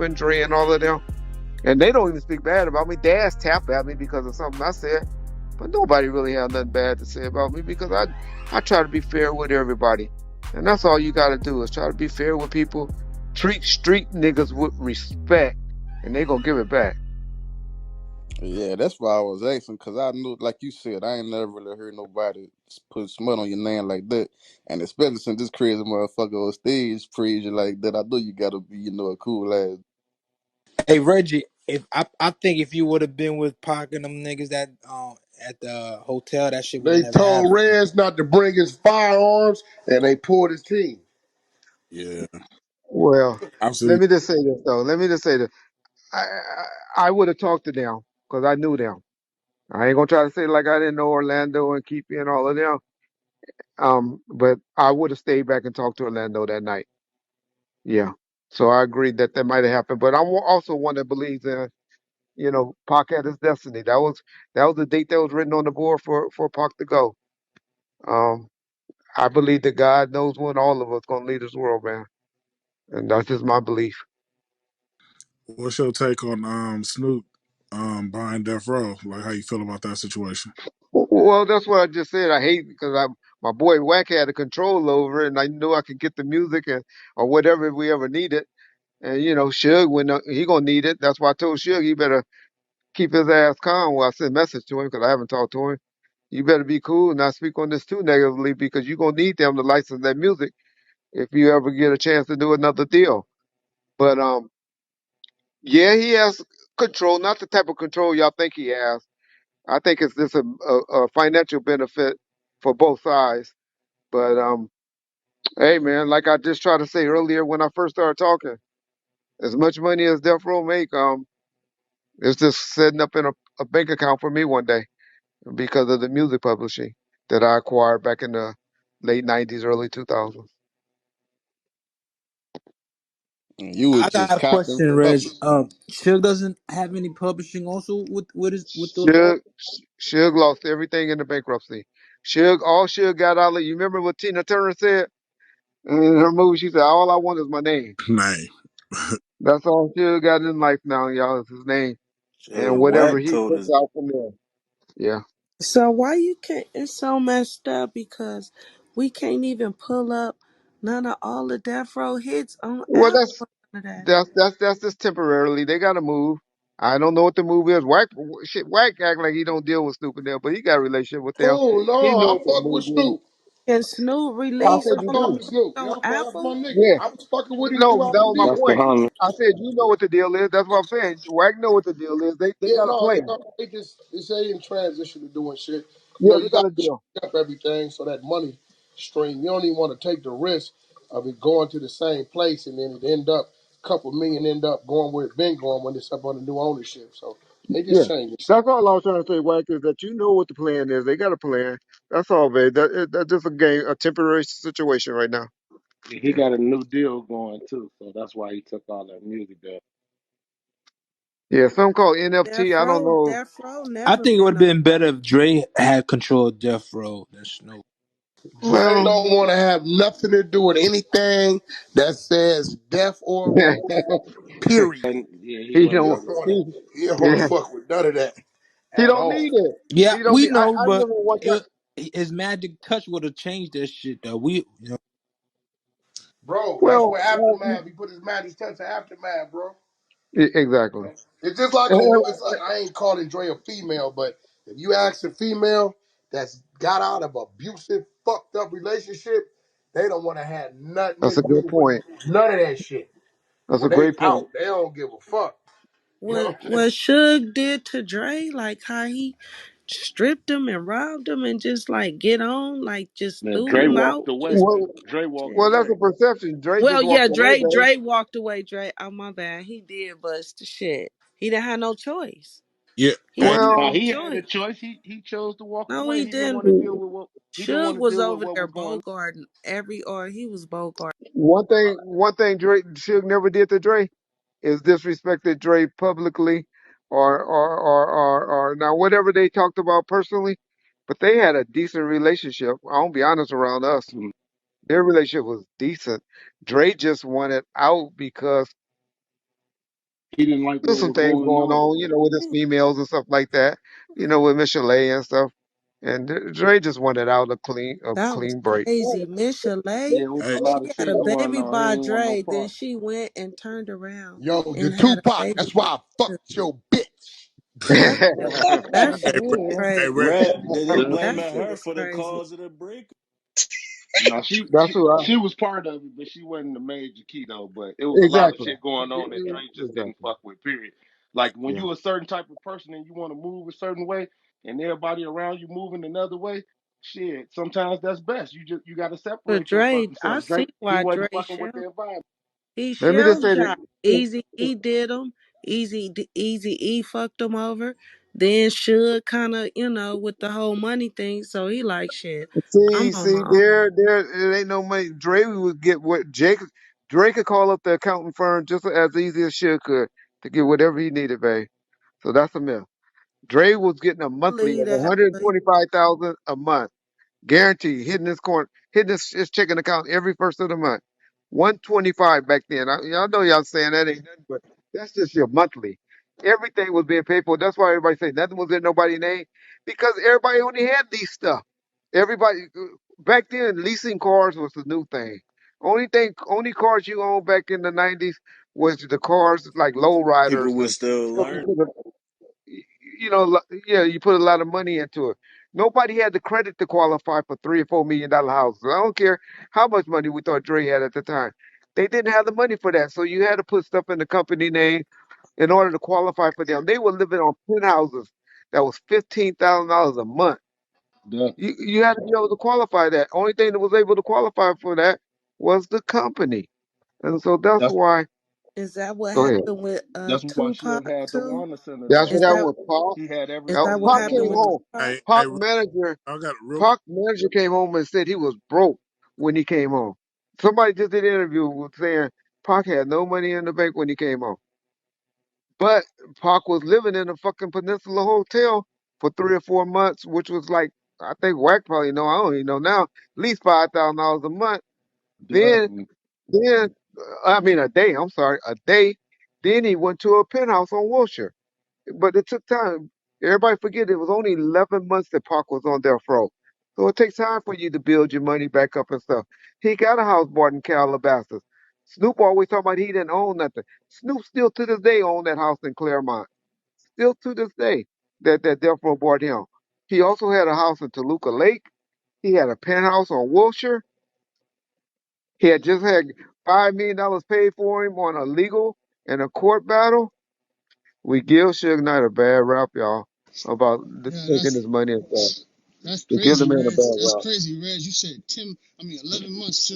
and Dre and all of them. And they don't even speak bad about me. Dad's tap at me because of something I said. But nobody really had nothing bad to say about me because I try to be fair with everybody. And that's all you gotta do is try to be fair with people. Treat street niggas with respect and they gonna give it back. Yeah, that's why I was asking, because I knew, like you said, I ain't never really heard nobody put smut on your name like that. And especially since this crazy motherfucker on stage praise you like that, I know you gotta be, a cool ass. Hey Reggie, if I think if you would have been with Pac and them niggas that at the hotel, that shit would have They never told happened. Rez not to bring his firearms, and they pulled his team. Yeah, Well, I've let seen. me just say this though. Let me just say this. I would have talked to them because I knew them. I ain't gonna try to say like I didn't know Orlando and keep in all of them. But I would have stayed back and talked to Orlando that night. Yeah. So I agree that that might have happened. But I'm also one that believes in, Pac had his destiny. That was the date that was written on the board for Pac to go. Um, I believe that God knows when all of us gonna leave this world, man, and that's just my belief. What's your take on Snoop buying Death Row? Like, how you feel about that situation? Well, that's what I just said. I hate because my boy Wack had the control over it, and I knew I could get the music and or whatever we ever needed. And Suge when he gonna need it. That's why I told Suge he better keep his ass calm. Well, I sent a message to him because I haven't talked to him. You better be cool and not speak on this too negatively because you're gonna need them to license that music if you ever get a chance to do another deal. But yeah, he has control, not the type of control y'all think he has. I think it's just a financial benefit for both sides. But hey man, like I just tried to say earlier when I first started talking, as much money as Death Row make, it's just setting up in a bank account for me one day because of the music publishing that I acquired back in the late '90s, early 2000s. You was I got just a copping question, Reg. publishing. Suge doesn't have any publishing also with those Suge, artists. Suge lost everything in the bankruptcy. All Suge got out of you remember what Tina Turner said in her movie? She said, "All I want is my name." Name. That's all Suge got in life now, y'all, is his name and Shit, whatever Wack he told puts us. out from there. Yeah. So why you can't? It's so messed up because we can't even pull up none of all the Death Row hits on Well, Apple. that's None of that. that's just temporarily. They got to move. I don't know what the move is. Wack act like he don't deal with Snoop and them, but he got a relationship with them. Cool, He no, know I what that fuck with move is. Snoop. Can Snoop I release said I you all the fuck do. with music Snoop. on That's my Apple? nigga. Yeah. I was fucking with him No, throughout that the was my deal. That's the point. homie. I said you know what the deal is. That's what I'm saying. Wack know what the deal is. They Yeah, got a no, plan. they just they in transition to doing shit. Yeah, You they got got a to deal. up everything so that money stream. You don't even want to take the risk of it going to the same place and then it end up a couple million end up going where it been going when it's up under new ownership. So they just Yeah. changing shit. That's all I was trying to say, Wack, is that you know what the plan is. They got a plan. That's all, babe. That's just a game, a temporary situation right now. He Yeah. got a new deal going too, so that's why he took all that music there. Yeah, something called NFT. Death I don't Row, know. Death Row I never think it would been have on. been better if Dre had control of Death Row than Snoop. Dre Well, don't want to have nothing to do with anything that says death or row. Period. And yeah, he he wasn't He don't. don't fucking with want to. that. He, He don't want to yeah, fuck with none of that he at don't all. need it. Yeah, He don't we need. know, I but remember one time. it, his magic touch would have changed that shit though. Bro, that's Well, where well, aftermath. He put his magic touch to aftermath, bro. exactly. It's just like And, it's like I ain't calling Dre a female, but if you ask a female that's got out of abusive, fucked up relationship, they don't want to have nothing that's to a good do with point. none of that shit. That's a When they great point. out, they don't give a fuck. You know What what I'm saying? what Suge did to Dre, like how he stripped him and robbed him and just like get on, like just Now threw Dre him walked out. away. Just Well, Dre walked shit. well, that's away. a perception. Dre Well, just yeah, walked away, babe. Dre walked away. Dre, oh my bad, he did, but the shit, he didn't have no choice. Yeah. He Hey, didn't have Now Well, no he had a choice. choice. He chose to walk No, away. he He didn't want didn't. to deal with what he didn't want Suge to was deal with over what there was going. bogarting every or he was bogart. one thing Dre Suge never did to Dre is disrespected Dre publicly, or now whatever they talked about personally, but they had a decent relationship. I'll be honest around us. On. Their relationship was decent. Dre just wanted out because He didn't like There's what some was things going going on. on, with his females and stuff like that, with Michelet and stuff. And Dre just wanted out a That was clean break. crazy. Miss Yeah, Chalet, it was a Hey, lot she of had shit a going baby on. He by ain't want no Dre, then part. she went and turned around Yo, the and had a Tupac. baby That's by why I him. fucked your bitch. That shit, that hey, shit was hey, crazy. Reggie. Red, they That blaming shit her was for the crazy. cause of the break. No, That's who I she was part of it, but she wasn't the major key though. But it was a lot of exactly. shit going on that Drake just didn't Exactly. fuck with. Period. Like when Yeah. you a certain type of person and you want to move a certain way, and everybody around you moving another way, shit. Sometimes that's best. You got to But separate yourself Dre, from I something. see Drake, he why wasn't Dre fucking with shell. the environment. He Let me just shell say shot. that. Easy E did him. Easy E fucked him over. Then Suge kind of, with the whole money thing. So he like shit. I'm on See, my own. there it ain't no money. Dre would get what Jake. Drake could call up the accounting firm just as easy as Suge could to get whatever he needed, babe. So that's a myth. Dre was getting a monthly Believe of that. But 125,000 a month. Guaranteed, hitting his checking account every first of the month. 125 back then. Y'all know y'all saying that ain't nothing, but that's just your monthly. Everything was being paid for. That's why everybody say nothing was in nobody's name because everybody only had these stuff. Everybody back then, leasing cars was the new thing. Only cars you owned back in the 90s was the cars like low People riders was and still stuff you learning. could yeah, you put a lot of money into it. Nobody had the credit to qualify for $3 or $4 million houses. I don't care how much money we thought Dre had at the time. They didn't have the money for that, so you had to put stuff in the company name in order to qualify for them. They were living on penthouses that was $15,000 a month. Yeah, You had to be able to qualify that. Only thing that was able to qualify for that was the company, and so that's that's why. is that what Go ahead. happened with that's why Tupac Suge had the too? Warner Centers That's and what Is that that was. Pac. he had is everything that what that Pac went happened came with on. home. Tupac? Hey, Pac manager I got real. Park manager came home and said he was broke when he came home. Somebody just did an interview with saying Park had no money in the bank when he came home. But Park was living in a fucking Peninsula hotel for 3 or 4 months, which was like I think Wack probably know, I don't even know now, at least $5,000 a month. Then Definitely. then I mean a day, I'm sorry, a day. Then he went to a penthouse on Wilshire. But it took time. Everybody forget it was only 11 months that Park was on death row. So it takes time for you to build your money back up and stuff. He got a house bought in Calabasas. Snoop always talking about he didn't own nothing. Snoop still to this day own that house in Claremont. Still to this day that death row bought him. He also had a house in Toluca Lake. He had a penthouse on Wilshire. He had just had $5 million paid for him on a legal and a court battle. We give Suge Knight a bad rap, y'all, about Yeah, taking his money and stuff. that's We give the crazy, man a Reg. bad That's rap. crazy, Reg. You said 11 months.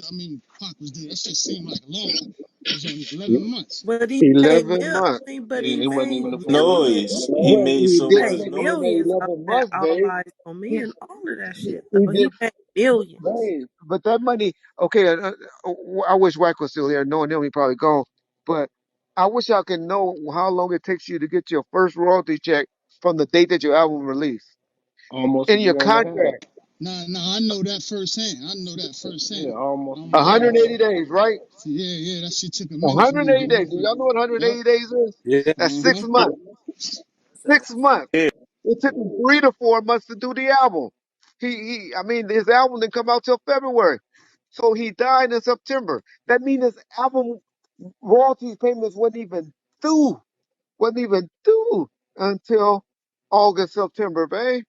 Pac was there. That shit seemed like long. It was only 11 months. But he made 11 mil. months. But he It wasn't made even a full year. millions. Noise. He But made he so He much didn't made make it in that noise. millions off 11 that months, All babe. Eyes on Me He, and all of that shit. he Though he did, made millions. babe. But that money, okay, I wish Wack was still here. Knowing him, he probably gone. But I wish I could know how long it takes you to get your first royalty check from the date that your album released. Almost a In your year and a half. contract, Nah, I know that firsthand. I know that Yeah, firsthand. almost a I'm, year and a 180 half. days, right? yeah, yeah, that shit took a minute for me to 180 get my days. Do shit. y'all know what Yup. 180 days is? Yeah. That's six Mm-hmm. months. 6 months. Yeah. It took him 3 to 4 months to do the album. I mean, his album didn't come out till February. So he died in September. That means his album royalties payments wasn't even due until August, September, babe.